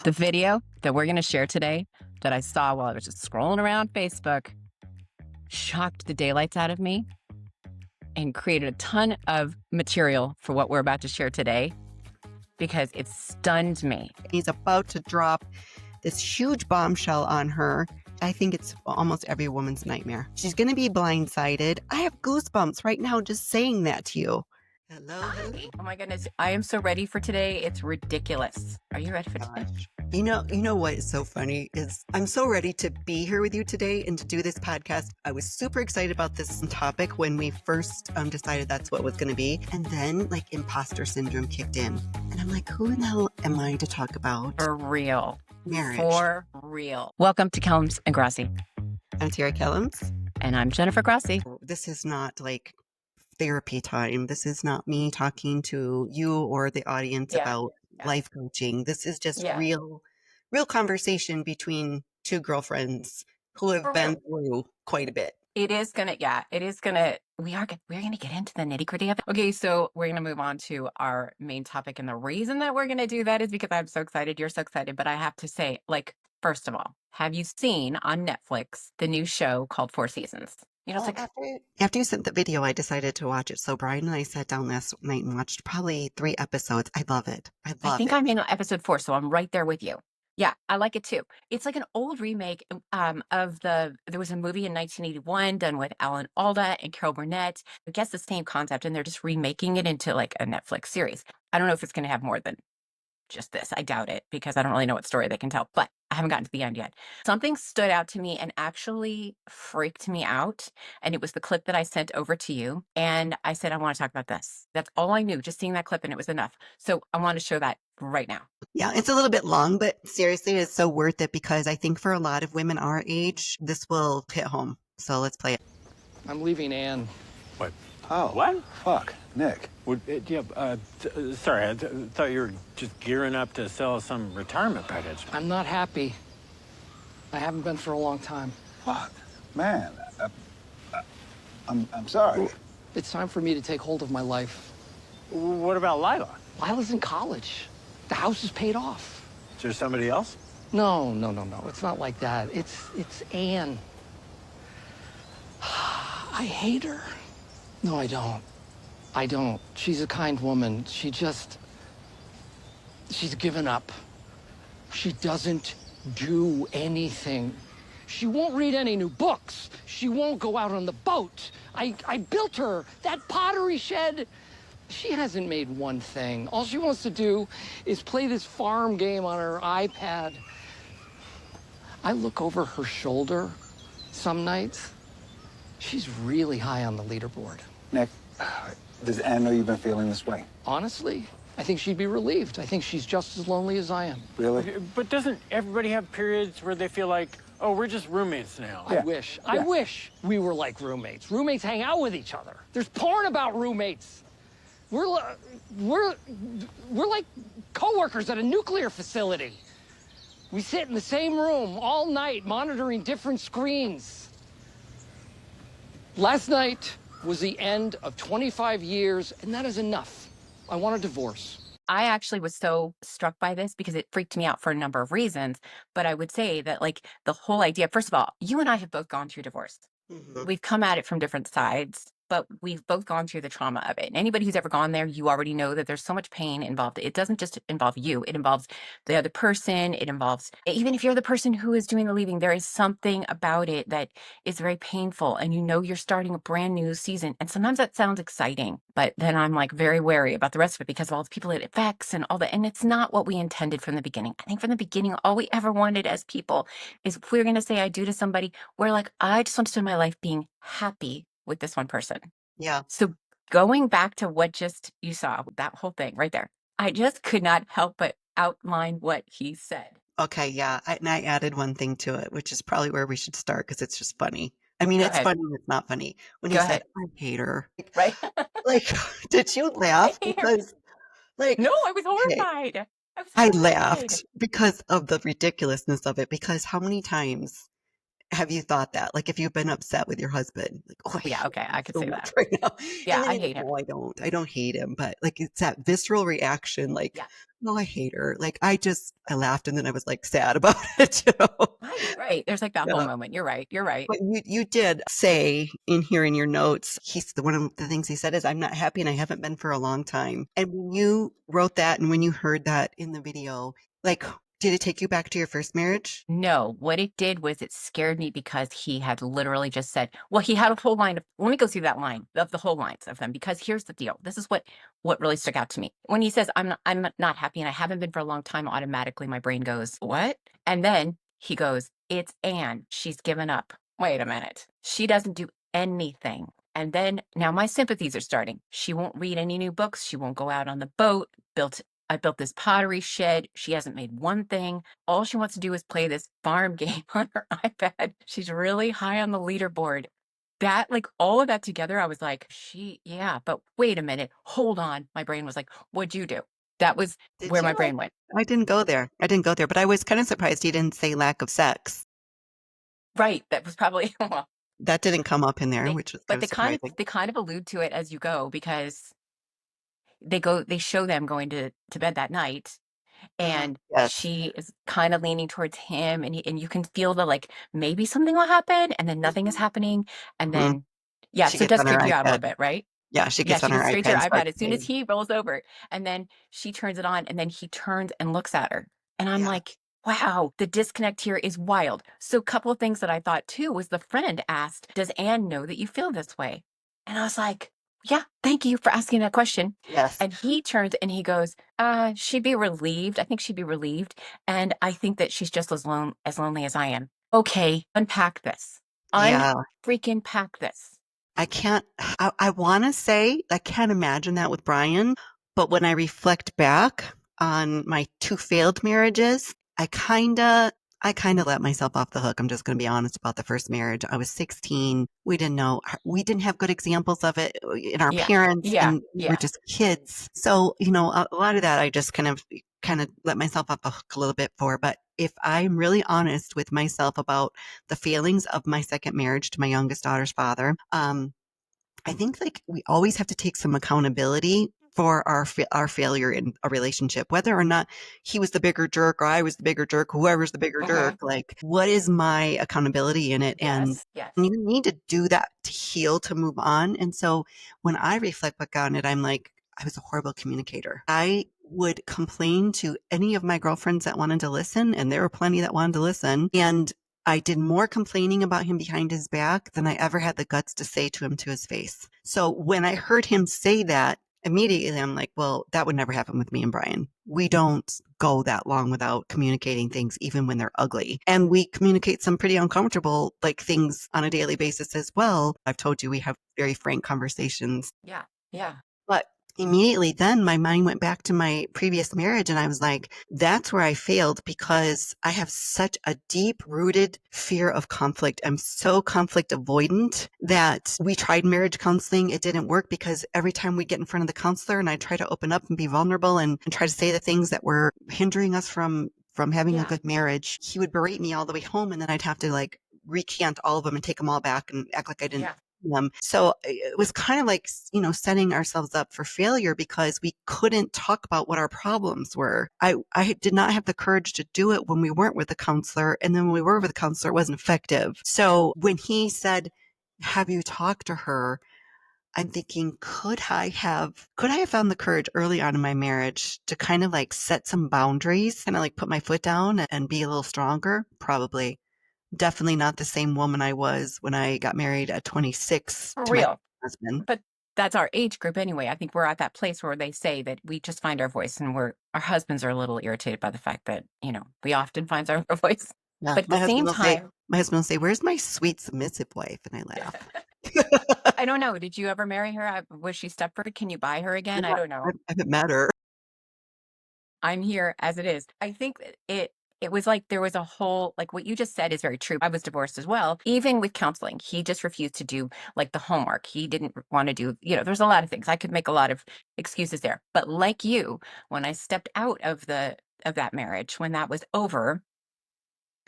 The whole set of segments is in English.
The video that we're going to share today that I saw while I was just scrolling around Facebook shocked the daylights out of me and created a ton of material for what we're about to share today because it stunned me. He's about to drop this huge bombshell on her. I think it's almost every woman's nightmare. She's going to be blindsided. I have goosebumps right now just saying that to you. Hello. Oh my goodness. I am so ready for today. It's ridiculous. Are you ready for today? You know what is so funny is I'm so ready to be here with you today and to do this podcast. I was super excited about this topic when we first decided that's what it was going to be. And then like imposter syndrome kicked in. And I'm like, who the hell am I to talk about? For real. Marriage. For real. Welcome to Kellums and Grossi. I'm Terri Kellums. And I'm Jennifer Grossi. This is not like therapy time. This is not me talking to you or the audience about life coaching. This is just real conversation between two girlfriends who have been through quite a bit. We are gonna get into the nitty gritty of it. Okay, so we're gonna move on to our main topic, and the reason that we're gonna do that is because I'm so excited. You're so excited, but I have to say, like, first of all, have you seen on Netflix the new show called Four Seasons? You know, it's like after you sent the video, I decided to watch it. So Brian and I sat down last night and watched probably 3 episodes. I love it. I think I'm in episode 4, so I'm right there with you. Yeah, I like it too. It's like an old remake there was a movie in 1981 done with Alan Alda and Carol Burnett. I guess the same concept, and they're just remaking it into like a Netflix series. I don't know if it's going to have more than just this. I doubt it because I don't really know what story they can tell, but I haven't gotten to the end yet. Something stood out to me and actually freaked me out. And it was the clip that I sent over to you. And I said, I want to talk about this. That's all I knew, just seeing that clip, and it was enough. So I want to show that right now. Yeah, it's a little bit long, but seriously, it's so worth it because I think for a lot of women our age, this will hit home. So let's play it. I'm leaving Anne. What? Oh. What? Fuck. Nick. Sorry, I thought you were just gearing up to sell some retirement package. I'm not happy. I haven't been for a long time. Fuck. Man. I'm sorry. It's time for me to take hold of my life. What about Lila? Lila's in college. The house is paid off. Is there somebody else? No. It's not like that. It's Anne. I hate her. No, I don't. She's a kind woman. She's given up. She doesn't do anything. She won't read any new books. She won't go out on the boat. I built her that pottery shed. She hasn't made one thing. All she wants to do is play this farm game on her iPad. I look over her shoulder some nights. She's really high on the leaderboard. Nick, does Anne know you've been feeling this way? Honestly, I think she'd be relieved. I think she's just as lonely as I am. Really? But doesn't everybody have periods where they feel like, oh, we're just roommates now? I wish we were like roommates. Roommates hang out with each other. There's porn about roommates. We're like coworkers at a nuclear facility. We sit in the same room all night monitoring different screens. Last night was the end of 25 years, and that is enough. I want a divorce. I actually was so struck by this because it freaked me out for a number of reasons. But I would say that, like, the whole idea, first of all, you and I have both gone through divorce. Mm-hmm. We've come at it from different sides, but we've both gone through the trauma of it. And anybody who's ever gone there, you already know that there's so much pain involved. It doesn't just involve you. It involves the other person. It involves, even if you're the person who is doing the leaving, there is something about it that is very painful. And you know you're starting a brand new season. And sometimes that sounds exciting, but then I'm like very wary about the rest of it because of all the people it affects and all that. And it's not what we intended from the beginning. I think from the beginning, all we ever wanted as people is if we're going to say I do to somebody, we're like, I just want to spend my life being happy with this one person. Yeah. So going back to what just you saw, that whole thing right there, I just could not help but outline what he said. Okay, yeah. And I added one thing to it, which is probably where we should start because it's just funny. I mean, it's funny, it's not funny. When he said, I hate her. Right? Like, did you laugh? I hate her. Because, like, no, I was horrified. I laughed because of the ridiculousness of it. Because how many times Have you thought that? Like, if you've been upset with your husband, like, "Oh, I Yeah, hate okay, him I could so say that. much right now." Yeah, And then I you're like, hate him. "No, I don't. I don't hate him." But, like, it's that visceral reaction, like, Yeah. "No, I hate her." Like, I laughed and then I was, like, sad about it, you know? Right, right. There's like that whole Yeah. moment. You're right. You're right. But you did say in here in your notes, he's the one of the things he said is, "I'm not happy and I haven't been for a long time." And when you wrote that and when you heard that in the video, like, did it take you back to your first marriage? No, what it did was it scared me because he had literally just said, well, he had a whole line of, let me go through that line of the whole lines of them, because here's the deal. This is what really stuck out to me. When he says, I'm not happy and I haven't been for a long time, automatically my brain goes, what? And then he goes, it's Anne. She's given up. Wait a minute. She doesn't do anything. And then now my sympathies are starting. She won't read any new books. She won't go out on the boat. I built this pottery shed. She hasn't made one thing. All she wants to do is play this farm game on her iPad. She's really high on the leaderboard. That, like, all of that together, I was like, yeah, but wait a minute, hold on. My brain was like, what'd you do? That was Did where my you? brain went. I didn't go there. I didn't go there, but I was kind of surprised he didn't say lack of sex. Right. That was probably, well, That didn't come up in there, they, which was but kind of they kind of, surprising. they kind of allude to it as you go, because they show them going to bed that night, and Yes. she is kind of leaning towards him, and you can feel the, like, maybe something will happen, and then nothing is Mhm, happening, and mhm. then yeah, She so it gets does on her creep you out a little iPad. bit, right? Yeah, she Yeah, gets on she her gets straight to iPad her and iPad starts as soon as playing. he rolls over, and then she turns it on, and then he turns and looks at her, and I'm Yeah. like, wow, the disconnect here is wild. So a couple of things that I thought too was, the friend asked, does Anne know that you feel this way? And I was like, yeah, thank you for asking that question. Yes. And he turns and he goes, she'd be relieved. I think she'd be relieved. And I think that she's just as lonely as I am. Okay, unpack this. Yeah. Unfreaking pack this. I can't I wanna say I can't imagine that with Brian, but when I reflect back on my 2 failed marriages, I kinda let myself off the hook. I'm just gonna be honest about the first marriage. I was 16. We didn't have good examples of it in our Yeah, parents, yeah, and we were yeah. just kids. So, a lot of that I just kind of let myself off the hook a little bit for, but if I'm really honest with myself about the failings of my second marriage to my youngest daughter's father, I think like we always have to take some accountability for our failure in a relationship, whether or not he was the bigger jerk or I was the bigger jerk, whoever's the bigger Hmm. jerk. Like, what is my accountability in it? And Yes, yes. you need to do that to heal, to move on. And so when I reflect back on it, I'm like, I was a horrible communicator. I would complain to any of my girlfriends that wanted to listen, and there were plenty that wanted to listen. And I did more complaining about him behind his back than I ever had the guts to say to him to his face. So when I heard him say that, immediately I'm like, well, that would never happen with me and Brian. We don't go that long without communicating things, even when they're ugly. And we communicate some pretty uncomfortable like things on a daily basis as well. I've told you we have very frank conversations, Yeah, yeah. but immediately then my mind went back to my previous marriage and I was like, that's where I failed because I have such a deep rooted fear of conflict. I'm so conflict avoidant that we tried marriage counseling. It didn't work because every time we get in front of the counselor and I try to open up and be vulnerable and try to say the things that were hindering us from having a Yeah, good marriage, he would berate me all the way home and then I'd have to like recant all of them and take them all back and act like I didn't yeah, them. So it was kind of like, setting ourselves up for failure because we couldn't talk about what our problems were. I did not have the courage to do it when we weren't with a counselor. And then when we were with a counselor, it wasn't effective. So when he said, have you talked to her? I'm thinking, could I have found the courage early on in my marriage to kind of like set some boundaries, kind of like put my foot down and be a little stronger? Probably. Definitely not the same woman I was when I got married at 26 for to my real. husband. But that's our age group anyway. I think we're at that place where they say that we just find our voice, and our husbands are a little irritated by the fact that, we often find our voice. Yeah, But at the same time, my husband will say, "Where's my sweet submissive wife?" And I laugh. I don't know. Did you ever marry her? Was she Stepford? Can you buy her again? I Yeah, don't I know. haven't met her. I'm here as it is. I think that it was like there was a whole, like what you just said is very true. I was divorced as well. Even with counseling, he just refused to do like the homework. He didn't want to do, there's a lot of things. I could make a lot of excuses there. But like you, when I stepped out of that marriage, when that was over,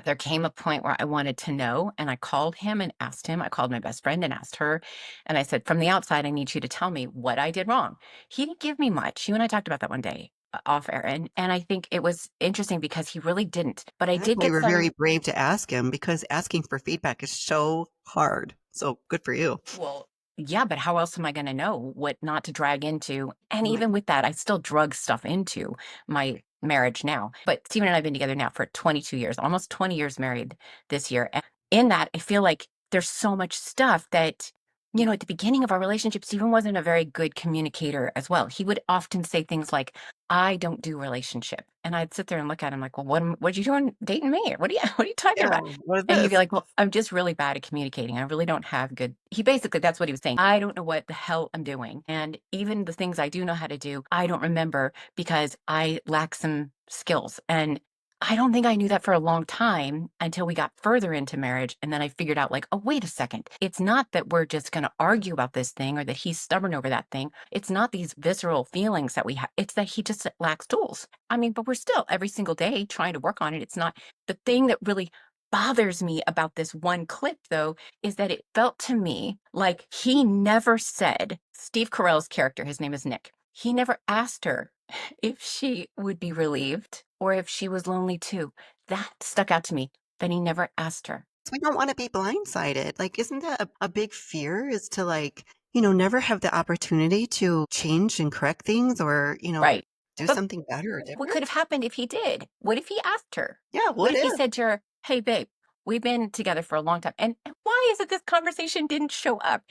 There came a point where I wanted to know, and I called him and asked him. I called my best friend and asked her, and I said, "From the outside, I need you to tell me what I did wrong." He didn't give me much. You and I talked about that one day off air, and I think it was interesting because he really didn't. But I I think did you get were very some. brave to ask him because asking for feedback is so hard. So good for you. Well, yeah, but how else am I going to know what not to drag into? And Right. even with that, I still drug stuff into my marriage now. But Steven and I have been together now for 22 years, almost 20 years married this year. And in that, I feel like there's so much stuff that, at the beginning of our relationship, Steven wasn't a very good communicator as well. He would often say things like, "I don't do relationship." And I'd sit there and look at him like, "Well, what you doing dating me? What are you what are you talking Yeah. about?" What is And he'd be this? like, "Well, I'm just really bad at communicating. I really don't have good." He basically, that's what he was saying. "I don't know what the hell I'm doing. And even the things I do know how to do, I don't remember because I lack some skills." And I don't think I knew that for a long time until we got further into marriage. And then I figured out, like, oh, wait a second. It's not that we're just going to argue about this thing or that he's stubborn over that thing. It's not these visceral feelings that we have. It's that he just lacks tools. I mean, but we're still every single day trying to work on it. It's not the thing that really bothers me about this one clip, though, is that it felt to me like he never said, Steve Carell's character, his name is Nick, he never asked her if she would be relieved or if she was lonely too. That stuck out to me, that he never asked her. We don't want to be blindsided. Like, isn't that a big fear is to like, never have the opportunity to change and correct things or, Right. do But something better or what different? could have happened if he did? What if he asked her? Yeah, What what if he if? said to her, "Hey, babe, we've been together for a long time." And why is it this conversation didn't show up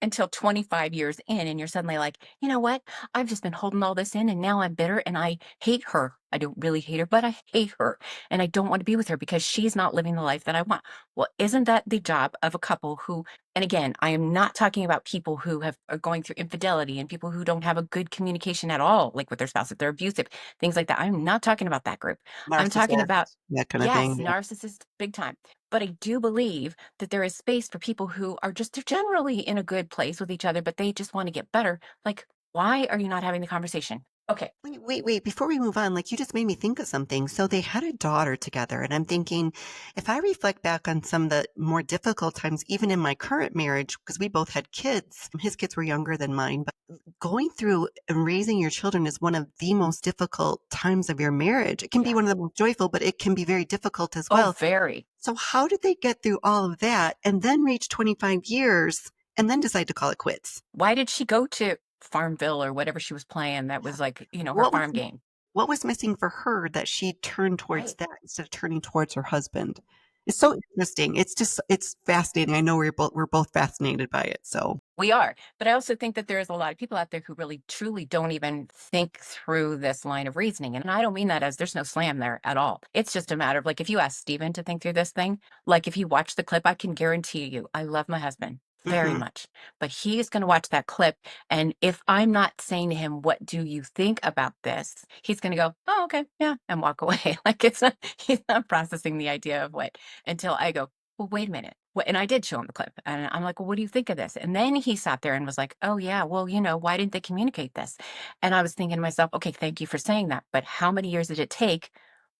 until 25 years in? And you're suddenly like, "You know what? I've just been holding all this in and now I'm bitter and I hate her. I don't really hate her, but I hate her. And I don't want to be with her because she's not living the life that I want." Well, isn't that the job of a couple who, and again, I am not talking about people who are going through infidelity and people who don't have a good communication at all, like with their spouse, if they're abusive, things like that. I'm not talking about that group. I'm talking about, Narcissist, that kind of yes, thing. Yeah. narcissist big time. But I do believe that there is space for people who are just, they're generally in a good place with each other, but they just want to get better. Like, why are you not having the conversation? Okay. Wait. Before we move on, like you just made me think of something. So they had a daughter together, and I'm thinking, if I reflect back on some of the more difficult times, even in my current marriage, because we both had kids, his kids were younger than mine, but going through and raising your children is one of the most difficult times of your marriage. It can be Yeah. one of the most joyful, but it can be very difficult as Oh, well. very. So how did they get through all of that and then reach 25 years and then decide to call it quits? Why did she go to Farmville or whatever she was playing that was like, her What was farm game? what was missing for her that she turned towards Right. that instead of turning towards her husband? It's so interesting. It's fascinating. I know we're both fascinated by it. So We are. But I also think that there's a lot of people out there who really truly don't even think through this line of reasoning. And I don't mean that as there's no slam there at all. It's just a matter of like if you ask Steven to think through this thing, like if you watch the clip, I can guarantee you, I love my husband very mhm. much. But he's going to watch that clip. And if I'm not saying to him, "What do you think about this?" He's going to go, "Oh, okay. Yeah," and walk away. Like it's not, he's not processing the idea of what until I go, "Well, wait a minute." And I did show him the clip. And I'm like, "Well, what do you think of this?" And then he sat there and was like, "Oh, yeah, well, why didn't they communicate this?" And I was thinking to myself, okay, thank you for saying that. But how many years did it take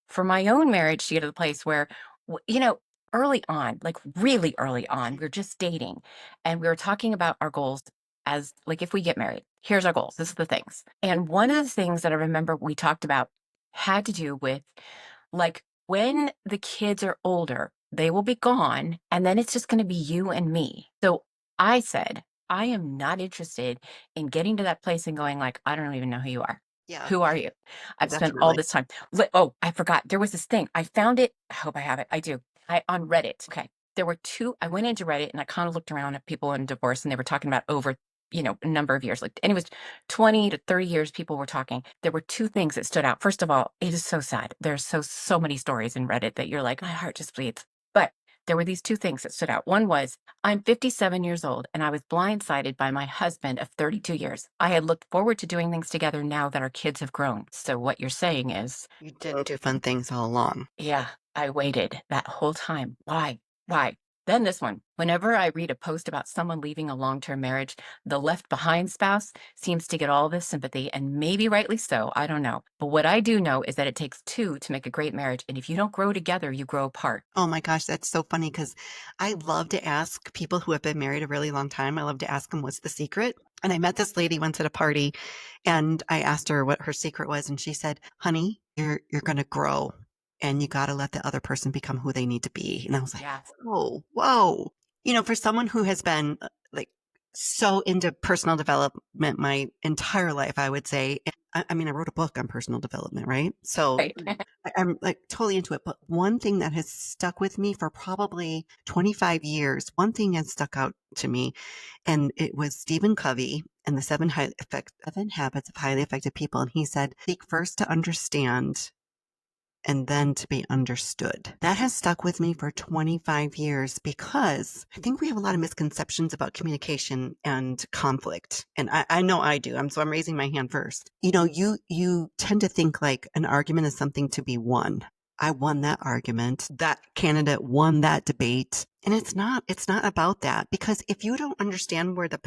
for my own marriage to get to the place where, w- you know, early on, like really early on, we were just dating and we were talking about our goals as like, if we get married, here's our goals. This is the things. And one of the things that I remember we talked about had to do with like when the kids are older, they will be gone, and then it's just going to be you and me. So I said, I am not interested in getting to that place and going like, "I don't even know who you are. Yeah, Who are you? I've spent all definitely. this time." Oh, I forgot. There was this thing. I found it. I hope I have it. I do. I on Reddit. Okay. There were two. I went into Reddit and I kind of looked around at people in divorce and they were talking about over, a number of years. Like, and it was 20 to 30 years people were talking. There were two things that stood out. First of all, it is so sad. There's so many stories in Reddit that you're like, my heart just bleeds. But there were these two things that stood out. One was, I'm 57 years old and I was blindsided by my husband of 32 years. I had looked forward to doing things together now that our kids have grown. So what you're saying is, You didn't do fun things all along. yeah, I waited that whole time. Why? Why? Then this one. Whenever I read a post about someone leaving a long-term marriage, the left behind spouse seems to get all this sympathy, and maybe rightly so. I don't know. But what I do know is that it takes two to make a great marriage. And if you don't grow together, you grow apart. Oh my gosh, that's so funny because I love to ask people who have been married a really long time. I love to ask them what's the secret. And I met this lady once at a party and I asked her what her secret was and she said, "Honey, you're going to grow and you got to let the other person become who they need to be." And I was like, Yes. "Whoa, whoa." For someone who has been like so into personal development my entire life, I would say, I mean, I wrote a book on personal development, right? So Right. I'm like totally into it. But one thing that has stuck with me for probably 25 years, one thing has stuck out to me, and it was Stephen Covey and the seven habits of highly effective people. And he said, seek first to understand and then to be understood. That has stuck with me for 25 years because I think we have a lot of misconceptions about communication and conflict. And I know I do. So I'm raising my hand first. You tend to think like an argument is something to be won. I won that argument. That candidate won that debate. And it's not about that because if you don't understand who the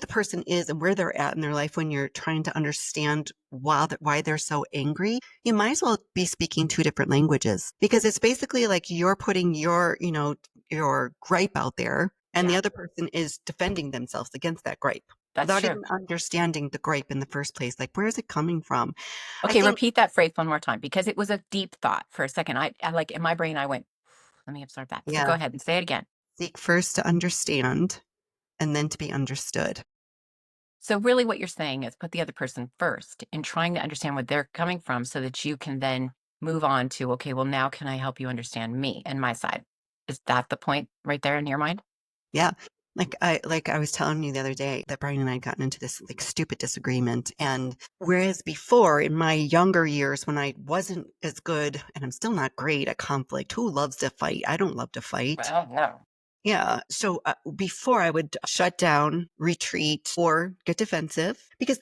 person is and where they're at in their life when you're trying to understand why they're so angry, you might as well be speaking two different languages because it's basically like you're putting your gripe out there and the Yeah, other person is defending themselves against that gripe that's without true. even understanding the gripe in the first place. Like, where is it coming from? I Okay, think, repeat that phrase one more time because it was a deep thought for a second. I like in my brain, I went, let me absorb that. So yeah, go ahead and say it again. seek first to understand and then to be understood. So really what you're saying is put the other person first in trying to understand where they're coming from so that you can then move on to, okay, well, now can I help you understand me and my side? Is that the point right there in your mind? Yeah. Like I was telling you the other day that Brian and I had gotten into this like stupid disagreement. And whereas before in my younger years when I wasn't as good and I'm still not great at conflict, who loves to fight? I don't love to fight. Well, no. Yeah. So before I would shut down, retreat, or get defensive. Because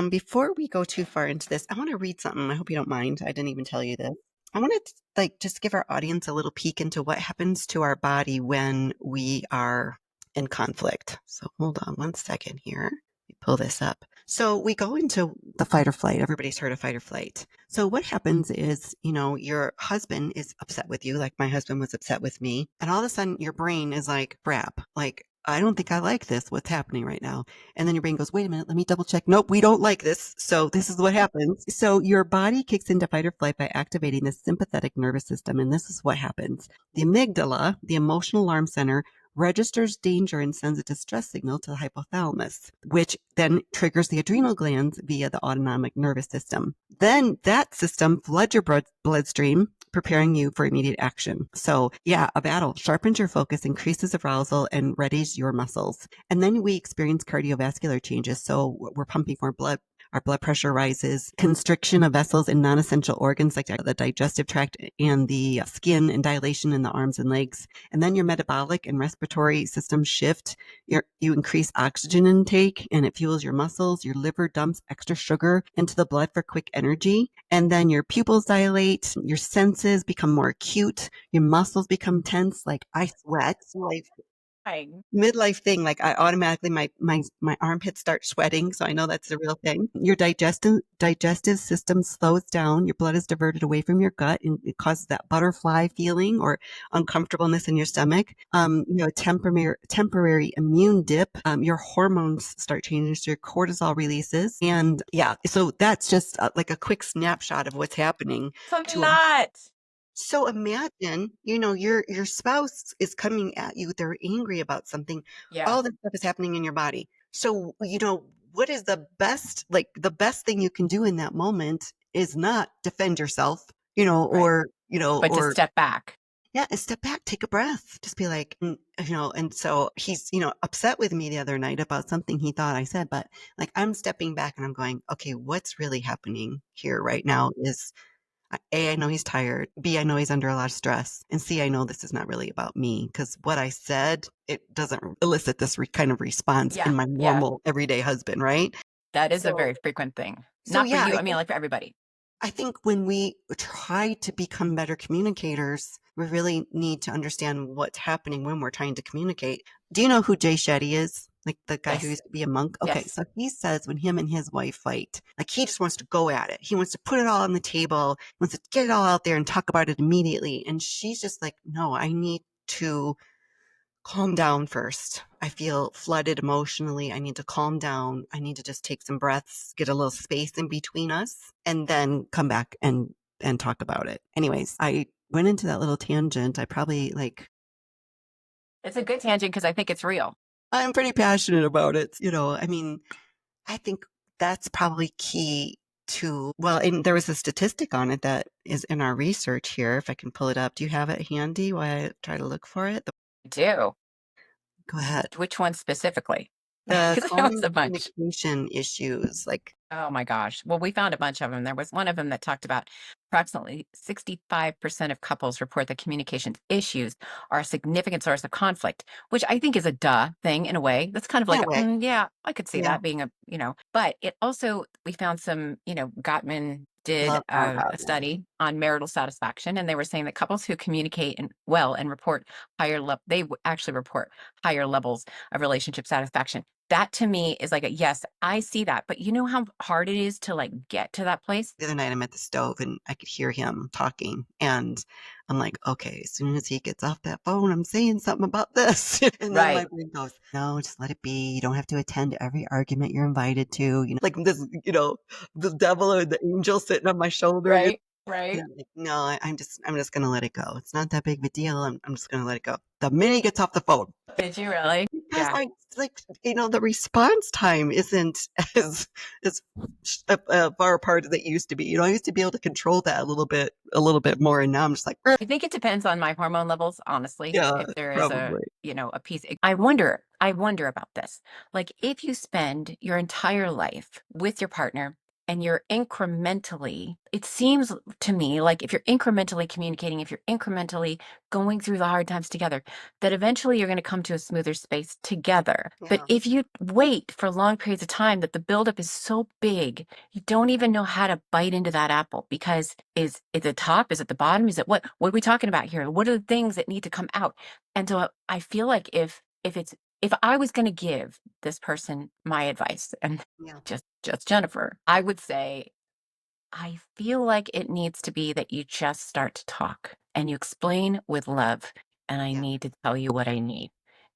before we go too far into this, I want to read something. I hope you don't mind. I didn't even tell you this. I want to like just give our audience a little peek into what happens to our body when we are in conflict. So hold on one second here. Let me pull this up. So we go into the fight or flight. Everybody's heard of fight or flight. So what happens is, your husband is upset with you, like my husband was upset with me. And all of a sudden your brain is like, crap, like, I don't think I like this, what's happening right now. And then your brain goes, wait a minute, let me double check. Nope, we don't like this. So this is what happens. So your body kicks into fight or flight by activating the sympathetic nervous system. And this is what happens. The amygdala, the emotional alarm center, registers danger and sends a distress signal to the hypothalamus, which then triggers the adrenal glands via the autonomic nervous system. Then that system floods your bloodstream, preparing you for immediate action. So yeah, a battle sharpens your focus, increases arousal, and readies your muscles. And then we experience cardiovascular changes. So we're pumping more blood. Our blood pressure rises, constriction of vessels in non-essential organs like the digestive tract and the skin, and dilation in the arms and legs. And then your metabolic and respiratory system shift. You increase oxygen intake and it fuels your muscles. Your liver dumps extra sugar into the blood for quick energy. And then your pupils dilate, your senses become more acute, your muscles become tense. Like I sweat. So like Right. midlife thing, like I automatically my armpits start sweating, so I know that's a real thing. Your digestive system slows down, your blood is diverted away from your gut and it causes that butterfly feeling or uncomfortableness in your stomach. Temporary immune dip. Your hormones start changing, so your cortisol releases. And yeah, so that's just like a quick snapshot of what's happening It's a to lot. so imagine, your spouse is coming at you, they're angry about something. Yeah, All this stuff is happening in your body. So, what is the best thing you can do in that moment is not defend yourself, right. But to or step back. yeah, and step back, take a breath, just be like, and so he's, upset with me the other night about something he thought I said, but like I'm stepping back and I'm going, okay, what's really happening here right now is A, I know he's tired. B, I know he's under a lot of stress. And C, I know this is not really about me because what I said, it doesn't elicit this kind of response in Yeah, my yeah. normal everyday husband, right? That is a So, very frequent thing. so Not for yeah, you. I I mean, think like for everybody. I think when we try to become better communicators, we really need to understand what's happening when we're trying to communicate. Do you know who Jay Shetty is? Like the guy who Yes. used to be a monk? Okay, Yes. so he says when him and his wife fight, like he just wants to go at it. He wants to put it all on the table, wants to get it all out there and talk about it immediately. And she's just like, no, I need to calm down first. I feel flooded emotionally. I need to calm down. I need to just take some breaths, get a little space in between us, and then come back and talk about it. Anyways, I went into that little tangent. I probably like It's a good tangent because I think it's real. I'm pretty passionate about it. I mean, I think that's probably key to, well, and there was a statistic on it that is in our research here. If I can pull it up. Do you have it handy while I try to look for it? I do. Go ahead. Which one specifically? The Because I know it's common a bunch. communication issues, like, Oh my gosh. Well, we found a bunch of them. There was one of them that talked about approximately 65% of couples report that communication issues are a significant source of conflict, which I think is a duh thing in a way. That's kind of in like, a way, yeah, I could see yeah, that being but it also, we found some, Gottman did love our a government. study on marital satisfaction, and they were saying that couples who communicate well and report actually report higher levels of relationship satisfaction. That to me is like a yes, I see that. But you know how hard it is to like get to that place? The other night I'm at the stove and I could hear him talking, and I'm like, okay, as soon as he gets off that phone, I'm saying something about this. And then my Right, brain goes, no, just let it be. You don't have to attend every argument you're invited to. Like this, the devil or the angel sitting on my shoulder. right, And right. I'm like, no, I'm just gonna let it go. It's not that big of a deal. I'm just gonna let it go. The minute he gets off the phone. Did you really? Because Yeah. the response time isn't as far apart as it used to be. I used to be able to control that a little bit more, and now I'm just like, I think it depends on my hormone levels, honestly. yeah, If there is probably. a piece. I wonder about this. Like if you spend your entire life with your partner and you're incrementally, it seems to me like if you're incrementally communicating, if you're incrementally going through the hard times together, that eventually you're going to come to a smoother space together. But Yeah, if you wait for long periods of time, that the buildup is so big, you don't even know how to bite into that apple because is it the top? Is it the bottom? Is it what are we talking about here? What are the things that need to come out? And so I feel like if I was going to give this person my advice and yeah, just Jennifer, I would say I feel like it needs to be that you just start to talk and you explain with love, and I yeah, need to tell you what I need.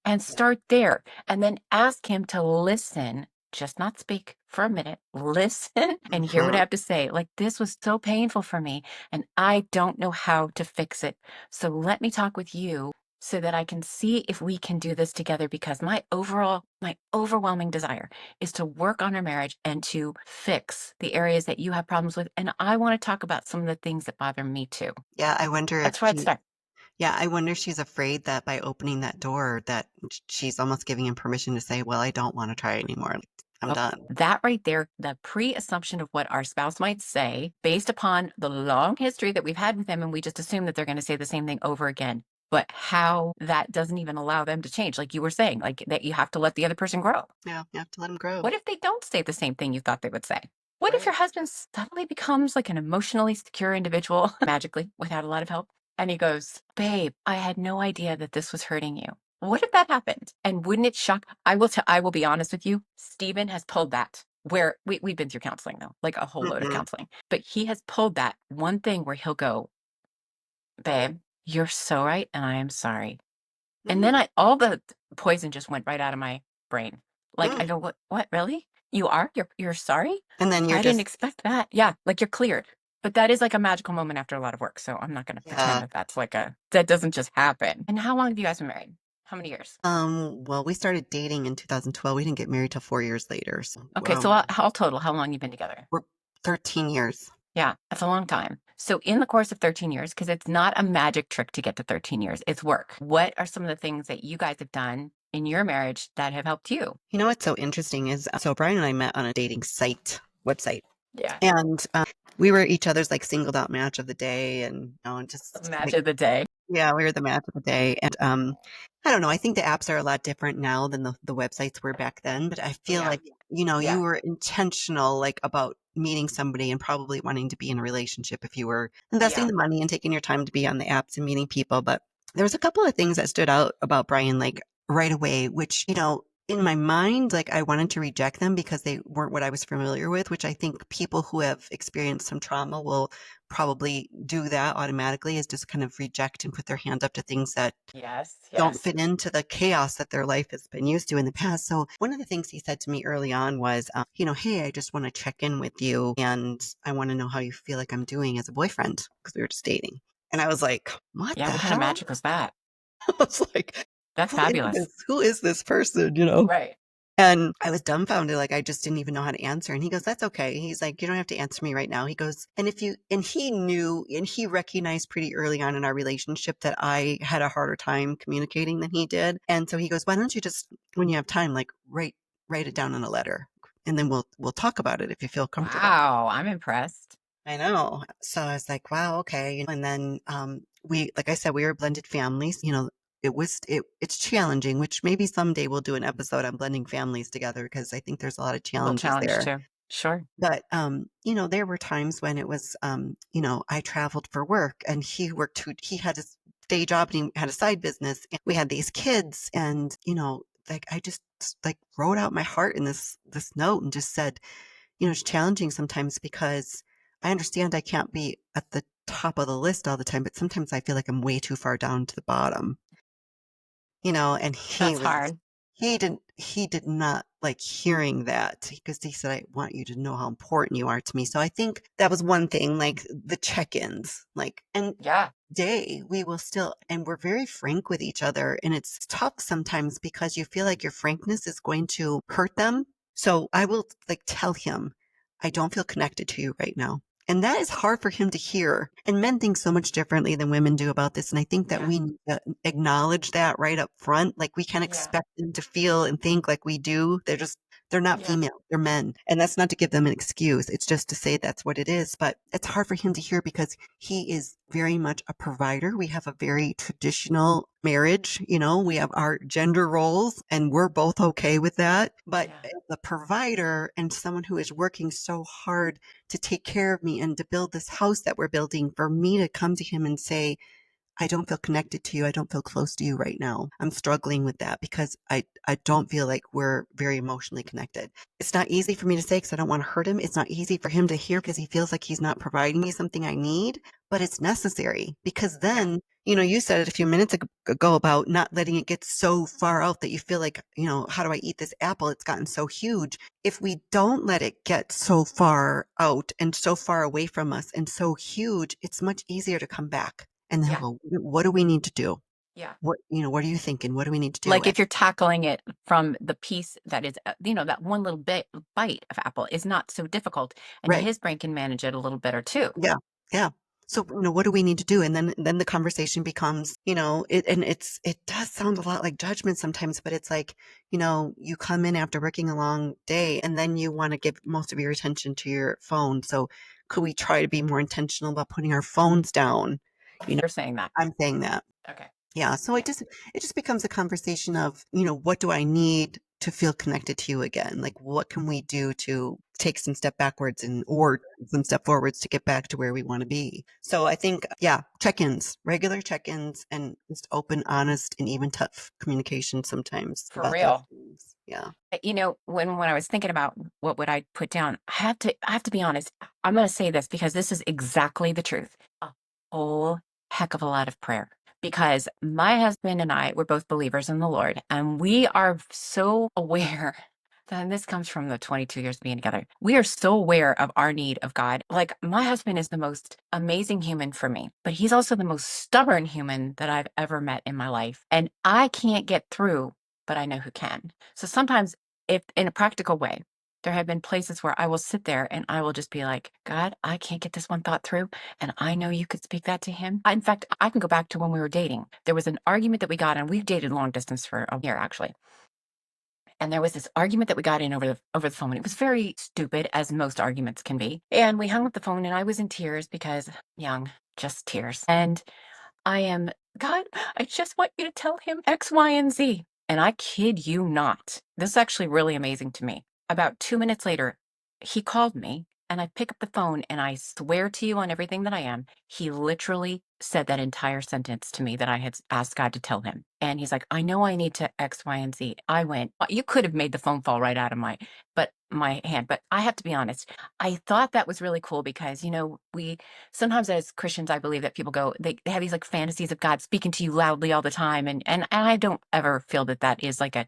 And yeah. start there. And then ask him to listen, just not speak for a minute. Listen and hear what I Mhm. have to say. Like, this was so painful for me, and I don't know how to fix it. So let me talk with you so that I can see if we can do this together because my overwhelming desire is to work on our marriage and to fix the areas that you have problems with. And I want to talk about some of the things that bother me too. Yeah, I wonder if That's where I'd start. I wonder if she's afraid that by opening that door, that she's almost giving him permission to say, well, I don't want to try anymore. I'm Well, done. that right there, the pre-assumption of what our spouse might say based upon the long history that we've had with them, and we just assume that they're going to say the same thing over again. But how that doesn't even allow them to change, like you were saying, like that you have to let the other person grow. Yeah, you have to let him grow. What if they don't say the same thing you thought they would say? What if Right. your husband suddenly becomes like an emotionally secure individual magically without a lot of help? And he goes, babe, I had no idea that this was hurting you. What if that happened? And wouldn't it shock? I will be honest with you. Stephen has pulled that where we've been through counseling though, like a whole load of Hmm. counseling, but he has pulled that one thing where he'll go, babe, you're so right. And I am sorry. And then all the poison just went right out of my brain. Like I Mm. go, what, really? You're sorry? And then you're I didn't just, expect that. Yeah, like you're cleared. But that is like a magical moment after a lot of work. So I'm not going to pretend yeah. that that doesn't just happen. And how long have you guys been married? How many years? Well, we started dating in 2012. We didn't get married till 4 years later. So, Okay, so how total, how long you been together? we're 13 years. Yeah, that's a long time. So in the course of 13 years, because it's not a magic trick to get to 13 years, it's work. What are some of the things that you guys have done in your marriage that have helped you? You know what's so interesting is, so Brian and I met on a dating website, Yeah. and we were each other's like singled out match of the day, and just Match like, of the day. yeah, we were the match of the day. And I don't know. I think the apps are a lot different now than the websites were back then. But I feel Yeah. like you Yeah. were intentional like about meeting somebody and probably wanting to be in a relationship if you were investing Yeah. the money and taking your time to be on the apps and meeting people. But there was a couple of things that stood out about Brian, like right away, which, in my mind, like I wanted to reject them because they weren't what I was familiar with, which I think people who have experienced some trauma will probably do that automatically, is just kind of reject and put their hand up to things that Yes. don't Yes. fit into the chaos that their life has been used to in the past. So one of the things he said to me early on was, hey, I just want to check in with you and I want to know how you feel like I'm doing as a boyfriend because we were just dating. And I was like, what Yeah. the What kind of hell? magic was that? I was like, That's fabulous. Who is this person, Right. And I was dumbfounded, like I just didn't even know how to answer. And he goes, "That's okay." He's like, "You don't have to answer me right now." He goes, and he knew and he recognized pretty early on in our relationship that I had a harder time communicating than he did. And so he goes, "Why don't you just, when you have time, like write it down in a letter, and then we'll talk about it if you feel comfortable." Wow. I'm impressed. I know. So I was like, wow, okay. And then we, like I said, we were blended families. It's challenging, which maybe someday we'll do an episode on blending families together because I think there's a lot of A little challenges challenge there. too. Sure. But there were times when it was I traveled for work and he had his day job and he had a side business and we had these kids and like I just like wrote out my heart in this note and just said, it's challenging sometimes because I understand I can't be at the top of the list all the time, but sometimes I feel like I'm way too far down to the bottom, and That's hard. he did not like hearing that because he said, I want you to know how important you are to me. So I think that was one thing, like the check-ins, like, and Yeah. day we will still, and we're very frank with each other. And it's tough sometimes because you feel like your frankness is going to hurt them. So I will like tell him, I don't feel connected to you right now. And that is hard for him to hear. And men think so much differently than women do about this. And I think that Yeah. we need to acknowledge that right up front. Like we can't Yeah. expect them to feel and think like we do. They're not Yeah. female, they're men. And that's not to give them an excuse. It's just to say that's what it is. But it's hard for him to hear because he is very much a provider. We have a very traditional marriage. We have our gender roles and we're both okay with that. But Yeah. as a provider and someone who is working so hard to take care of me and to build this house that we're building, for me to come to him and say, I don't feel connected to you. I don't feel close to you right now. I'm struggling with that because I don't feel like we're very emotionally connected. It's not easy for me to say because I don't want to hurt him. It's not easy for him to hear because he feels like he's not providing me something I need, but it's necessary because Yeah. then, you said it a few minutes ago about not letting it get so far out that you feel like, how do I eat this apple? It's gotten so huge. If we don't let it get so far out and so far away from us and so huge, it's much easier to come back. And they'll Yeah. go, what do we need to do? Yeah. What are you thinking? What do we need to do? Like And if you're tackling it from the piece that is, that one little bite of apple is not so difficult, and right. his brain can manage it a little better too. Yeah. Yeah. So, what do we need to do? And then the conversation becomes, it does sound a lot like judgment sometimes, but it's like, you come in after working a long day and then you want to give most of your attention to your phone. So could we try to be more intentional about putting our phones down? You know, You're saying that. I'm saying that. Okay. Yeah, so Yeah. it just becomes a conversation of, what do I need to feel connected to you again? Like what can we do to take some step backwards and or some step forwards to get back to where we want to be? So I think, yeah, check-ins, regular check-ins and just open, honest, and even tough communication sometimes For about those real. things. Yeah. When I was thinking about what would I put down, I have to be honest. I'm going to say this because this is exactly the truth. A whole heck of a lot of prayer. Because my husband and I were both believers in the Lord, and we are so aware. And this comes from the 22 years being together. We are so aware of our need of God. Like, my husband is the most amazing human for me, but he's also the most stubborn human that I've ever met in my life. And I can't get through, but I know who can. So sometimes, if in a practical way, there have been places where I will sit there and I will just be like, God, I can't get this one thought through. And I know you could speak that to him. In fact, I can go back to when we were dating. There was an argument that we got, and we've dated long distance for a year actually. And there was this argument that we got in over the phone. And it was very stupid, as most arguments can be. And we hung up the phone, and I was in tears because young, just tears. And I am, God, I just want you to tell him X, Y, and Z. And I kid you not. This is actually really amazing to me. About 2 minutes later, he called me, and I pick up the phone, and I swear to you on everything that I am, he literally said that entire sentence to me that I had asked God to tell him. And he's like, "I know I need to X, Y, and Z." I went, You could have made the phone fall right out of my hand, but I have to be honest. I thought that was really cool because, we sometimes as Christians, I believe that people they have these like fantasies of God speaking to you loudly all the time. And I don't ever feel that that is like a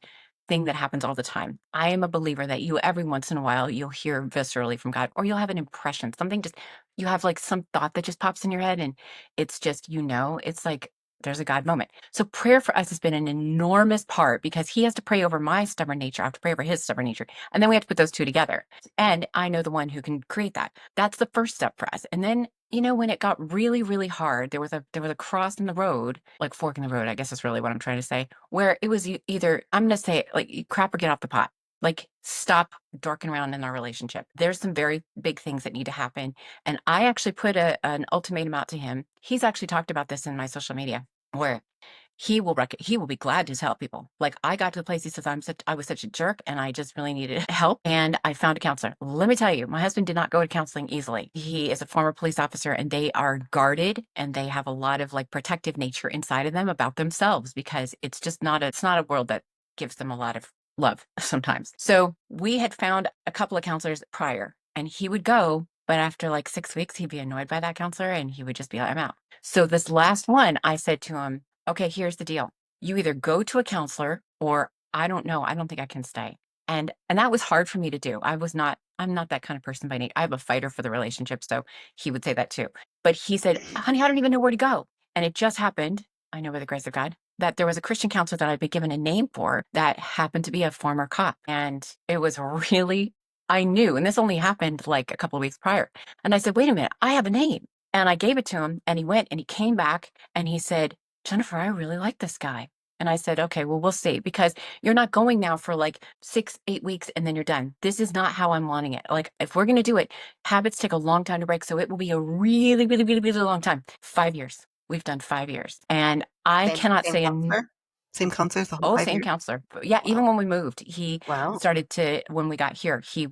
thing that happens all the time. I am a believer that every once in a while, you'll hear viscerally from God, or you'll have an impression, something just, you have like some thought that just pops in your head, and it's just, it's like there's a God moment. So prayer for us has been an enormous part because he has to pray over my stubborn nature. I have to pray over his stubborn nature. And then we have to put those two together. And I know the one who can create that. That's the first step for us. And then when it got really, really hard, there was a cross in the road, like fork in the road, I guess is really what I'm trying to say, where it was either I'm gonna say it, like crap or get off the pot. Like stop dorking around in our relationship. There's some very big things that need to happen. And I actually put an ultimatum out to him. He's actually talked about this in my social media where he will be glad to help people. Like I got to the place he says I was such a jerk and I just really needed help and I found a counselor. Let me tell you, my husband did not go to counseling easily. He is a former police officer and they are guarded and they have a lot of like protective nature inside of them about themselves because it's not a world that gives them a lot of love sometimes. So we had found a couple of counselors prior and he would go, but after like 6 weeks, he'd be annoyed by that counselor and he would just be like, I'm out. So this last one, I said to him, okay, here's the deal. You either go to a counselor or I don't know, I don't think I can stay. And that was hard for me to do. I'm not that kind of person by nature. I'm a fighter for the relationship, so he would say that too. But he said, "Honey, I don't even know where to go." And it just happened, I know by the grace of God, that there was a Christian counselor that I'd been given a name for that happened to be a former cop. And it was really I knew, and this only happened like a couple of weeks prior. And I said, "Wait a minute, I have a name." And I gave it to him and he went and he came back and he said, Jennifer, I really like this guy. And I said, okay, well, we'll see because you're not going now for like 6, 8 weeks and then you're done. This is not how I'm wanting it. Like, if we're going to do it, habits take a long time to break. So it will be a really, really, really, really long time. 5 years. We've done 5 years. And I Same, cannot same say, counselor? Same counselor the whole oh, five same years? counselor. But yeah, even Wow. when we moved, he Wow. started to, when we got here, he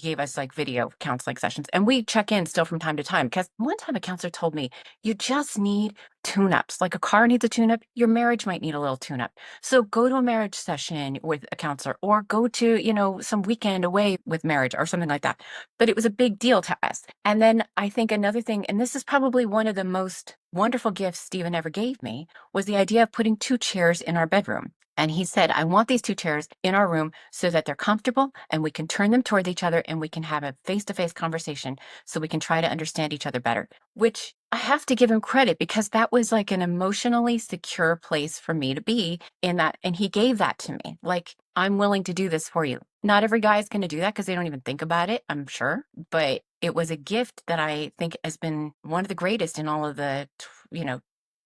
gave us like video counseling sessions and we check in still from time to time. Because one time a counselor told me, you just need tune-ups. Like a car needs a tune-up, your marriage might need a little tune-up. So go to a marriage session with a counselor or go to, some weekend away with marriage or something like that. But it was a big deal to us. And then I think another thing, and this is probably one of the most wonderful gifts Stephen ever gave me, was the idea of putting 2 chairs in our bedroom. And he said, I want these 2 chairs in our room so that they're comfortable and we can turn them towards each other and we can have a face to face conversation so we can try to understand each other better, which I have to give him credit because that was like an emotionally secure place for me to be in that. And he gave that to me. Like, I'm willing to do this for you. Not every guy is going to do that because they don't even think about it, I'm sure. But it was a gift that I think has been one of the greatest in all of the,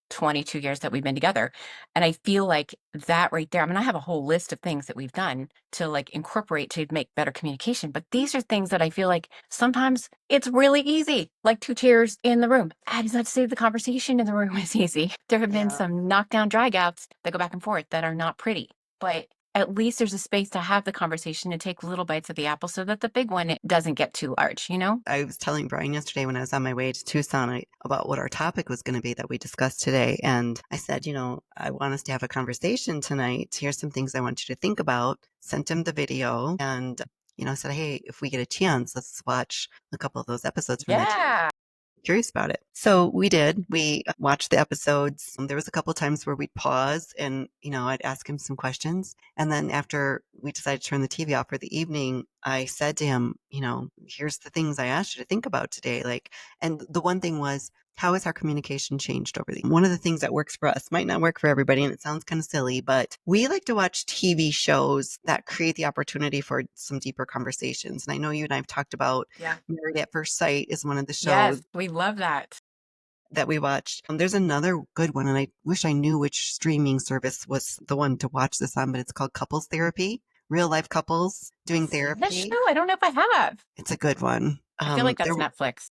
22 years that we've been together. And I feel like that right there, I mean, I have a whole list of things that we've done to like incorporate to make better communication. But these are things that I feel like sometimes it's really easy, like 2 chairs in the room. I does not say the conversation in the room is easy. There have been Yeah. some knockdown dragouts that go back and forth that are not pretty, but at least there's a space to have the conversation and take little bites of the apple so that the big one it doesn't get too large, I was telling Brian yesterday when I was on my way to Tucson about what our topic was going to be that we discussed today. And I said, I want us to have a conversation tonight. Here's some things I want you to think about. Sent him the video and, said, hey, if we get a chance, let's watch a couple of those episodes from that Yeah. curious about it. So we did. We watched the episodes. There was a couple of times where we'd pause and, I'd ask him some questions. And then after we decided to turn the TV off for the evening, I said to him, here's the things I asked you to think about today. And the one thing was, how has our communication changed over the one of the things that works for us might not work for everybody, and it sounds kind of silly, but we like to watch TV shows that create the opportunity for some deeper conversations. And I know you and I have talked about Yeah. Married at First Sight is one of the shows Yes. We love that. that we watched. There's another good one, and I wish I knew which streaming service was the one to watch this on, but it's called Couples Therapy. Real life couples doing That therapy. show, I don't know if I have. It's a good one. I feel like There that's Netflix.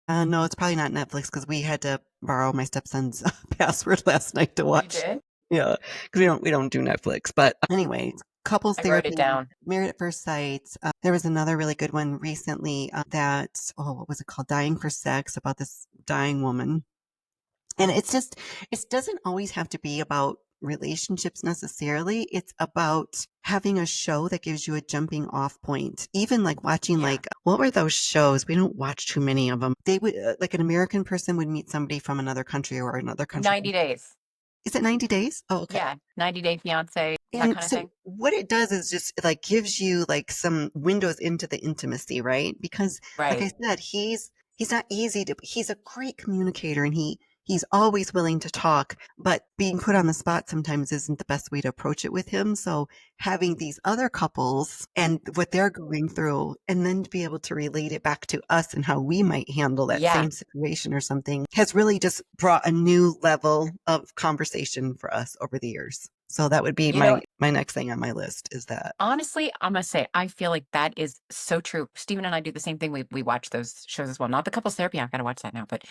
No, it's probably not Netflix because we had to borrow my stepson's password last night to You watch. did? Yeah, because we don't do Netflix. But anyway, couples I wrote it therapy, down. Married at First Sight. There was another really good one recently what was it called? Dying for Sex, about this dying woman. And it doesn't always have to be about relationships necessarily. It's about having a show that gives you a jumping off point. Even like watching, Yeah. like, what were those shows? We don't watch too many of them. They would, like, an American person would meet somebody from another country, or another country. 90 days. Is it 90 days? Oh, okay. Yeah. 90-day fiance, that And kind of so thing. what it does is just like gives you like some windows into the intimacy, right? Because like I Right. said, he's not easy to he's a great communicator, and he's always willing to talk, but being put on the spot sometimes isn't the best way to approach it with him. So having these other couples and what they're going through, and then to be able to relate it back to us and how we might handle that Yeah. same situation or something, has really just brought a new level of conversation for us over the years. So that would be You know, my next thing on my list, is that. honestly, I must say, I feel like that is so true. Steven and I do the same thing. We watch those shows as well. Not the couples therapy. I've got to watch that now, but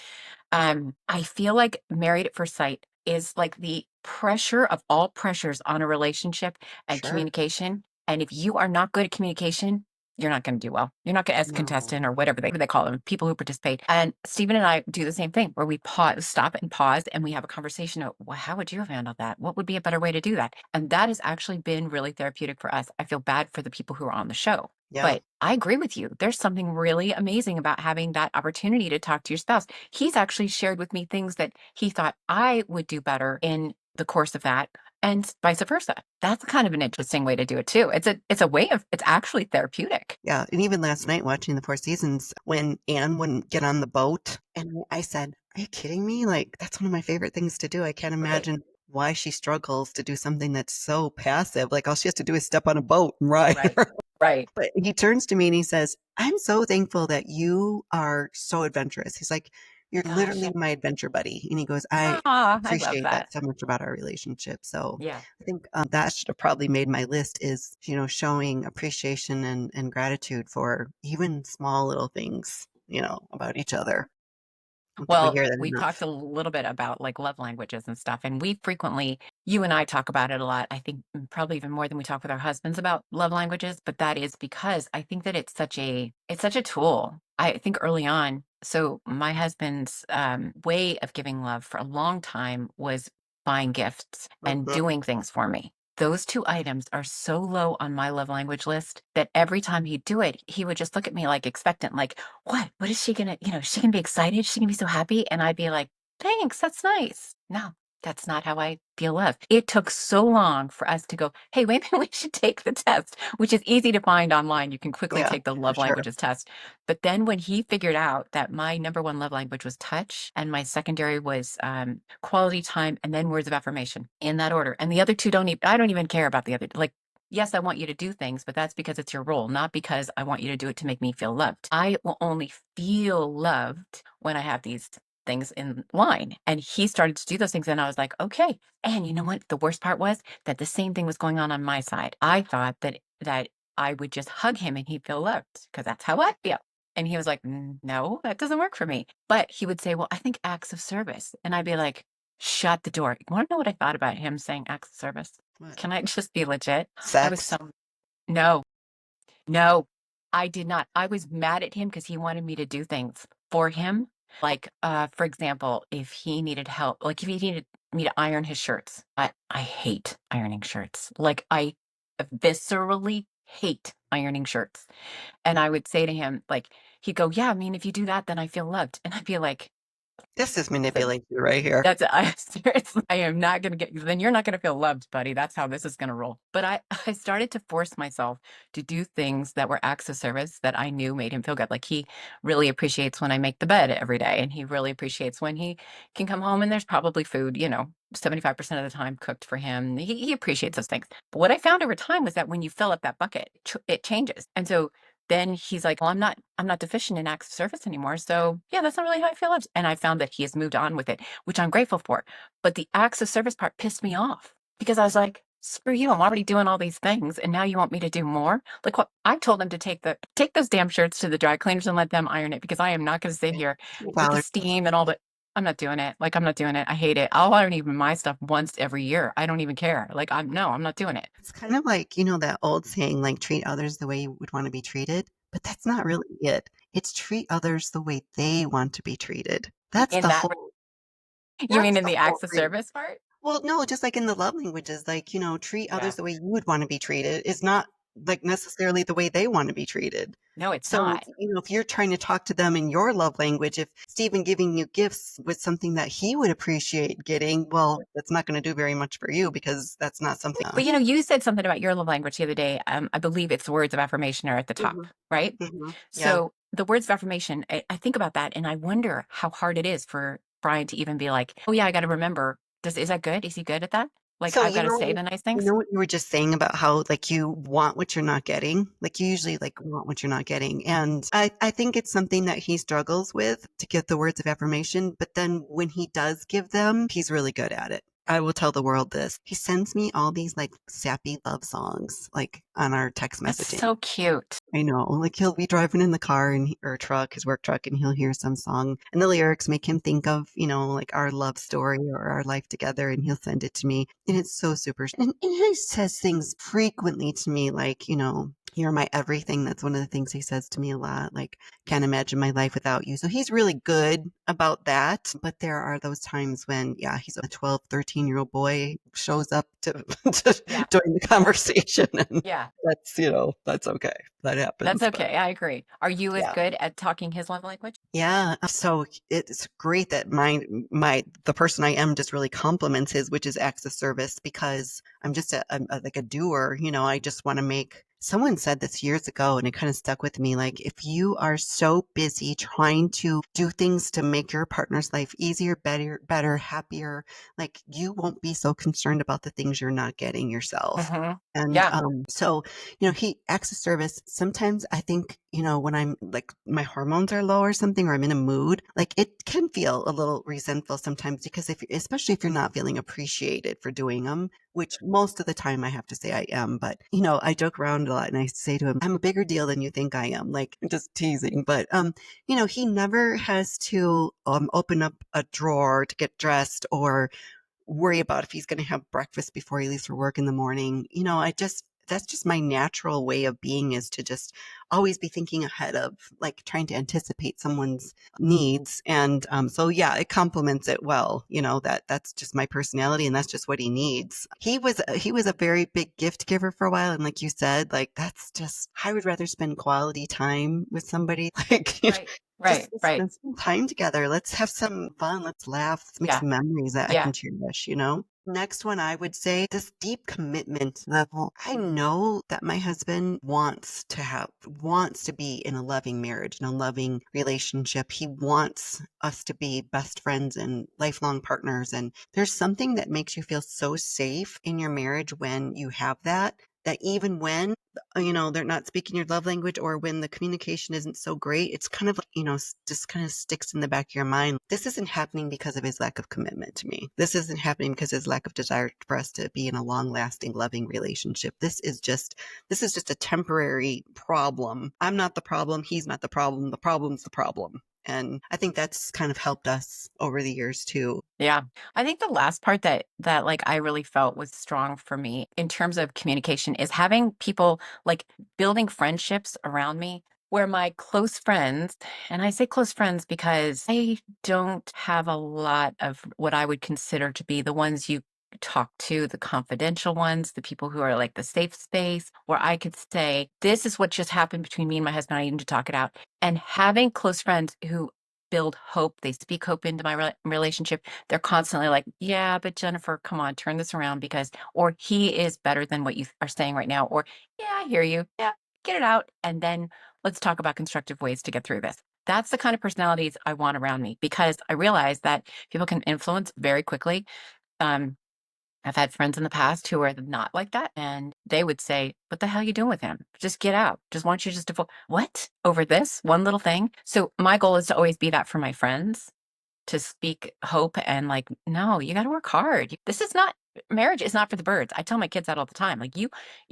I feel like Married at First Sight is like the pressure of all pressures on a relationship and Sure. communication. And if you are not good at communication, you're not going to do well. You're not going to, as a No. contestant or whatever they call them, people who participate. And Stephen and I do the same thing where we pause, stop and pause, and we have a conversation of, well, how would you have handled that? What would be a better way to do that? And that has actually been really therapeutic for us. I feel bad for the people who are on the show. Yeah. But I agree with you. There's something really amazing about having that opportunity to talk to your spouse. He's actually shared with me things that he thought I would do better in the course of that, and vice versa. That's kind of an interesting way to do it too. It's a way of it's actually therapeutic. Yeah. And even last night watching the Four Seasons, when Anne wouldn't get on the boat, and I said, "Are you kidding me? Like, that's one of my favorite things to do. I can't Right. imagine why she struggles to do something that's so passive. Like, all she has to do is step on a boat and ride." Right. Right. But he turns to me and he says, "I'm so thankful that you are so adventurous." He's like, "You're Gosh. literally my adventure buddy." And he goes, "I Ah, I love appreciate that that. so much about our relationship." So Yeah. I think that should have probably made my list, is, showing appreciation and gratitude for even small little things, about each other. I don't think we Well, hear that we talked enough. a little bit about like love languages and stuff, and we frequently, you and I talk about it a lot. I think probably even more than we talk with our husbands about love languages, but that is because I think that it's such a tool. I think early on, so my husband's way of giving love for a long time was buying gifts and Mhm. doing things for me. Those two items are so low on my love language list that every time he'd do it, he would just look at me like expectant, like, what? What is she gonna, is she gonna be excited? Is she gonna be so happy? And I'd be like, thanks, that's nice. No, that's not how I feel love. It took so long for us to go, hey, maybe we should take the test, which is easy to find online. You can quickly Yeah, take the for love sure. languages test. But then when he figured out that my number one love language was touch and my secondary was quality time and then words of affirmation in that order. And the other two I don't even care about the other. Like, yes, I want you to do things, but that's because it's your role, not because I want you to do it to make me feel loved. I will only feel loved when I have these things in line. And he started to do those things. And I was like, okay. And you know what? The worst part was that the same thing was going on my side. I thought that I would just hug him and he'd feel loved because that's how I feel. And he was like, no, that doesn't work for me. But he would say, well, I think acts of service. And I'd be like, shut the door. You want to know what I thought about him saying acts of service? What? Can I just be legit? I was Sex? so no, no, I did not. I was mad at him because he wanted me to do things for him. Like, for example, if he needed help, like if he needed me to iron his shirts, I hate ironing shirts. Like I viscerally hate ironing shirts. And I would say to him, like, he'd go, yeah, I mean, if you do that, then I feel loved. And I'd be like, This is manipulation right here. that's I seriously, I am not gonna get then you're not gonna feel loved, buddy. That's how this is gonna roll. But I started to force myself to do things that were acts of service that I knew made him feel good. Like he really appreciates when I make the bed every day, and he really appreciates when he can come home and there's probably food, 75% of the time cooked for him. He appreciates those things. But what I found over time was that when you fill up that bucket, it changes. And so then he's like, well, I'm not deficient in acts of service anymore. So yeah, that's not really how I feel. And I found that he has moved on with it, which I'm grateful for. But the acts of service part pissed me off because I was like, screw you, I'm already doing all these things. And now you want me to do more? Like what I told him to take those damn shirts to the dry cleaners and let them iron it because I am not going to sit here with the $2. steam and all that. I'm not doing it. Like, I'm not doing it. I hate it. I'll iron even my stuff once every year. I don't even care. Like, I'm not doing it. It's kind of like, you know, that old saying, like, treat others the way you would want to be treated. But that's not really it. It's treat others the way they want to be treated. In that, you mean That's in the the whole acts of thing. service part? Well, no, just like in the love languages, like, you know, treat Yeah. others the way you would want to be treated is not like necessarily the way they want to be treated. No, it's So, not. you know, if you're trying to talk to them in your love language, if Stephen giving you gifts was something that he would appreciate getting, well, that's not going to do very much for you because that's not something. But, you know, you said something about your love language the other day. I believe it's words of affirmation are at the top, Mhm, right? yeah. So the words of affirmation, I think about that and I wonder how hard it is for Brian to even be like, oh yeah, I got to remember. Is that good? Is he good at that? Like, So, I've got to say the nice you things. know what you were just saying about how, like, you want what you're not getting? Like, you usually, like, want what you're not getting, and I think it's something that he struggles with to get the words of affirmation, but then when he does give them, he's really good at it. I will tell the world this. He sends me all these, like, sappy love songs, like, on our text That's messaging. so cute. I know, like, he'll be driving in the car or truck, his work truck, and he'll hear some song, and the lyrics make him think of, you know, like, our love story or our life together, and he'll send it to me, and it's so super and he says things frequently to me like, you know, "You're my everything." That's one of the things he says to me a lot, like, "Can't imagine my life without you." So he's really good about that, but there are those times when, yeah, he's a 12, 13-year-old boy shows up to to Yeah. join the conversation, and Yeah. that's, you know, that's okay. That That's happens, but okay. I agree. Are you as yeah. good at talking his love language? Yeah, so it's great that the person I am just really complements his, which is acts of service because I'm just like a doer, you know, I just want to make someone said this years ago and it kind of stuck with me. Like, if you are so busy trying to do things to make your partner's life easier, better, happier, like you won't be so concerned about the things you're not getting yourself. Hmm. And Yeah. so, you know, he acts of service. Sometimes I think, you know, when I'm like my hormones are low or something, or I'm in a mood, like it can feel a little resentful sometimes because especially if you're not feeling appreciated for doing them, which most of the time I have to say I am. But, you know, I joke around a lot and I say to him, I'm a bigger deal than you think I am, like just teasing. But, you know, he never has to open up a drawer to get dressed or worry about if he's going to have breakfast before he leaves for work in the morning. You know, that's just my natural way of being is to just always be thinking ahead of like trying to anticipate someone's needs. And so, yeah, it complements it well. You know, that's just my personality and that's just what he needs. He was a very big gift giver for a while. And like you said, like that's just, I would rather spend quality time with somebody like, you know, Right. just Right. let's Right. spend some time together. Let's have some fun. Let's laugh. Let's make Yeah. some memories that I Yeah. can cherish, you know? Next one, I would say this deep commitment level. I know that my husband wants to be in a loving marriage, in a loving relationship. He wants us to be best friends and lifelong partners. And there's something that makes you feel so safe in your marriage when you have that, that even when you know, they're not speaking your love language or when the communication isn't so great, it's kind of, you know, just kind of sticks in the back of your mind. This isn't happening because of his lack of commitment to me. This isn't happening because of his lack of desire for us to be in a long lasting, loving relationship. This is just a temporary problem. I'm not the problem. He's not the problem. The problem's the problem. And I think that's kind of helped us over the years too. Yeah. I think the last part that like I really felt was strong for me in terms of communication is having people like building friendships around me where my close friends, and I say close friends because I don't have a lot of what I would consider to be the ones you talk to, the confidential ones, the people who are like the safe space where I could say, this is what just happened between me and my husband. I need to talk it out. And having close friends who build hope, they speak hope into my relationship. They're constantly like, yeah, but Jennifer, come on, turn this around because, or he is better than what you are saying right now, or yeah, I hear you. Yeah, get it out. And then let's talk about constructive ways to get through this. That's the kind of personalities I want around me because I realize that people can influence very quickly. Um, I've had friends in the past who are not like that, and they would say, "What the hell are you doing with him? Just get out. Just want you just to what over this one little thing." So my goal is to always be that for my friends, to speak hope and like, no, you got to work hard. This is not marriage is not for the birds. I tell my kids that all the time. Like you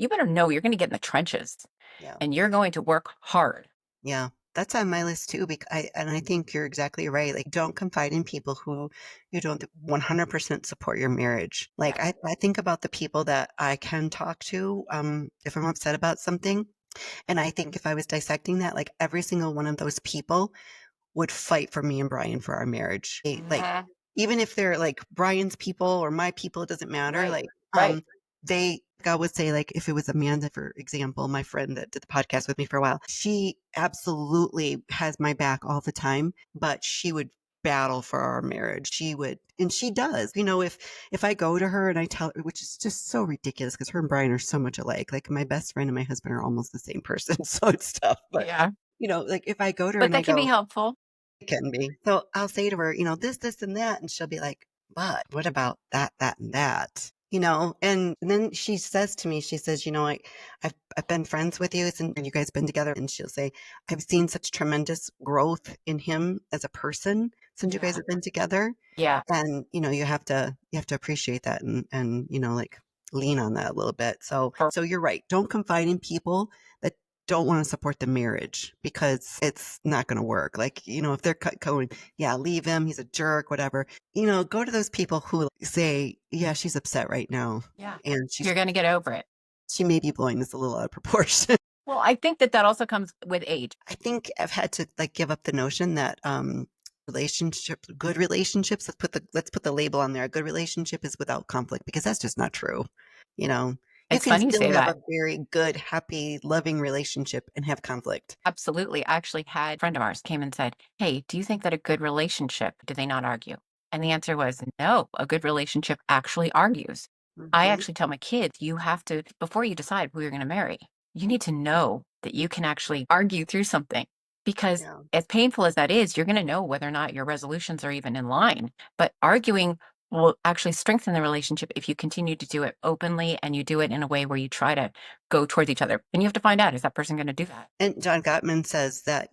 better know you're going to get in the trenches Yeah. and you're going to work hard. Yeah. That's on my list too, and I think you're exactly right. Like, don't confide in people who you don't 100% support your marriage. Like, Yeah. I think about the people that I can talk to, if I'm upset about something. And I think if I was dissecting that, like every single one of those people would fight for me and Brian for our marriage. Like, Mhm. even if they're like Brian's people or my people, it doesn't matter. Right. Like, Right. they, like, I would say, like, if it was Amanda, for example, my friend that did the podcast with me for a while, she absolutely has my back all the time, but she would battle for our marriage. She would, and she does. If I go to her and I tell her, which is just so ridiculous because her and Brian are so much alike. Like, my best friend and my husband are almost the same person, so it's tough. But Yeah. like, if I go to her But and I that can be go, helpful. it can be. So I'll say to her, this, and that. And she'll be like, but what about that, that, and that? And then she says to me, she says, I've been friends with you since you guys been together. And she'll say, I've seen such tremendous growth in him as a person since you guys Yeah. have been together. Yeah. And, you have to appreciate that and, like, lean on that a little bit. So you're right. Don't confide in people that don't want to support the marriage because it's not going to work. Like, if they're going, yeah, leave him, he's a jerk, whatever, go to those people who say, yeah, she's upset right now. Yeah. And You're going to get over it. she may be blowing this a little out of proportion. Well, I think that that also comes with age. I think I've had to, like, give up the notion that, good relationships, let's put the label on there. A good relationship is without conflict because that's just not true. You know, you It's can funny you still say have a that. very good, happy, loving relationship and have conflict. Absolutely. I actually had a friend of ours came and said, "Hey, do you think that a good relationship, do they not argue?" And the answer was no, a good relationship actually argues. I Hmm. actually tell my kids, you have to, before you decide who you're going to marry, you need to know that you can actually argue through something. Because Yeah. as painful as that is, you're going to know whether or not your resolutions are even in line. But arguing will actually strengthen the relationship if you continue to do it openly and you do it in a way where you try to go towards each other. And you have to find out, is that person going to do that? And John Gottman says that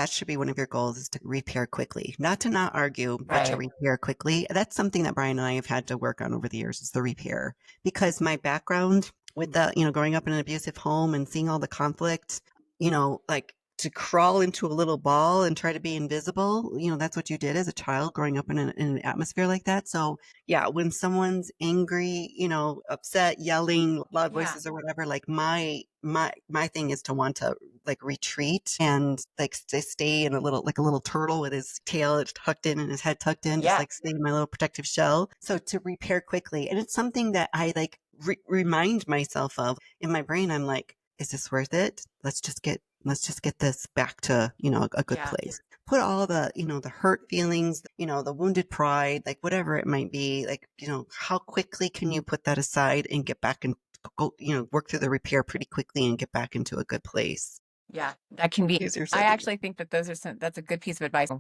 should be one of your goals, is to repair quickly, not to not argue, but to Right. repair quickly. That's something that Brian and I have had to work on over the years, is the repair, because my background with growing up in an abusive home and seeing all the conflict, like, to crawl into a little ball and try to be invisible, that's what you did as a child growing up in an atmosphere like that. So yeah, when someone's angry, upset, yelling, loud Yeah. voices or whatever, like, my thing is to want to, like, retreat and, like, stay in a little turtle with his tail tucked in and his head tucked in, just Yeah. like stay in my little protective shell. So to repair quickly, and it's something that I, like, remind myself of in my brain. I'm like, is this worth it? Let's just get this back to, a good Yeah. place. Put all the, the hurt feelings, the wounded pride, like, whatever it might be, like, how quickly can you put that aside and get back and go, work through the repair pretty quickly and get back into a good place. Yeah. That can be, Easier I said than done. actually think that that's a good piece of advice.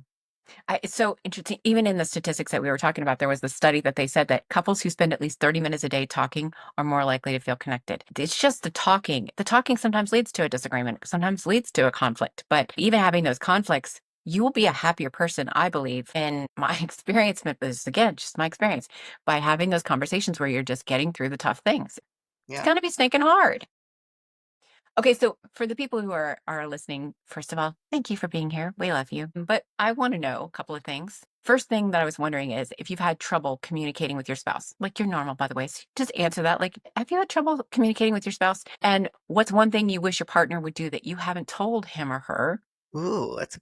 It's so interesting. Even in the statistics that we were talking about, there was the study that they said that couples who spend at least 30 minutes a day talking are more likely to feel connected. It's just the talking. The talking sometimes leads to a disagreement, sometimes leads to a conflict. But even having those conflicts, you will be a happier person, I believe, in my experience. But this is, again, just my experience, by having those conversations where you're just getting through the tough things. It's Yeah. going to be snaking hard. Okay, so for the people who are listening, first of all, thank you for being here. We love you. But I want to know a couple of things. First thing that I was wondering is if you've had trouble communicating with your spouse. Like, you're normal, by the way. So just answer that. Like, have you had trouble communicating with your spouse? And what's one thing you wish your partner would do that you haven't told him or her? Ooh, that's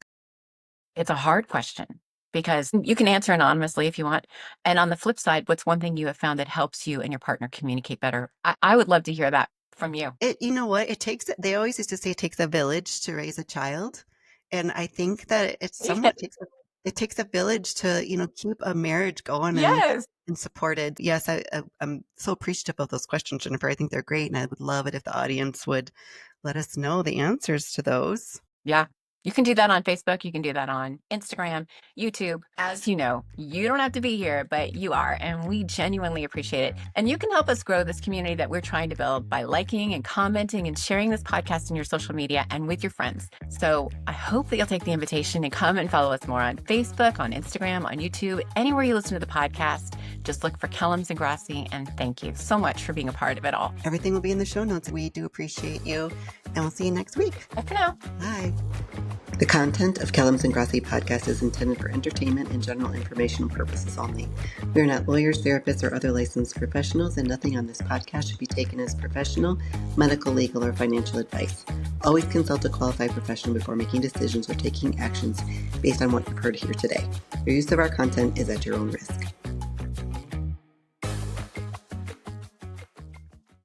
It's a hard question because you can answer anonymously if you want. And on the flip side, what's one thing you have found that helps you and your partner communicate better? I would love to hear that from you. you know what? They always used to say it takes a village to raise a child. And I think that it takes a village to, keep a marriage going Yes. and supported. Yes, I'm so appreciative of those questions, Jennifer. I think they're great. And I would love it if the audience would let us know the answers to those. Yeah. You can do that on Facebook. You can do that on Instagram, YouTube. As you know, you don't have to be here, but you are. And we genuinely appreciate it. And you can help us grow this community that we're trying to build by liking and commenting and sharing this podcast in your social media and with your friends. So I hope that you'll take the invitation and come and follow us more on Facebook, on Instagram, on YouTube, anywhere you listen to the podcast. Just look for Kellums and Grossi. And thank you so much for being a part of it all. Everything will be in the show notes. We do appreciate you. And we'll see you next week. Bye for now. Bye. The content of Kellums and Grossi podcast is intended for entertainment and general informational purposes only. We are not lawyers, therapists, or other licensed professionals, and nothing on this podcast should be taken as professional, medical, legal, or financial advice. Always consult a qualified professional before making decisions or taking actions based on what you've heard here today. Your use of our content is at your own risk.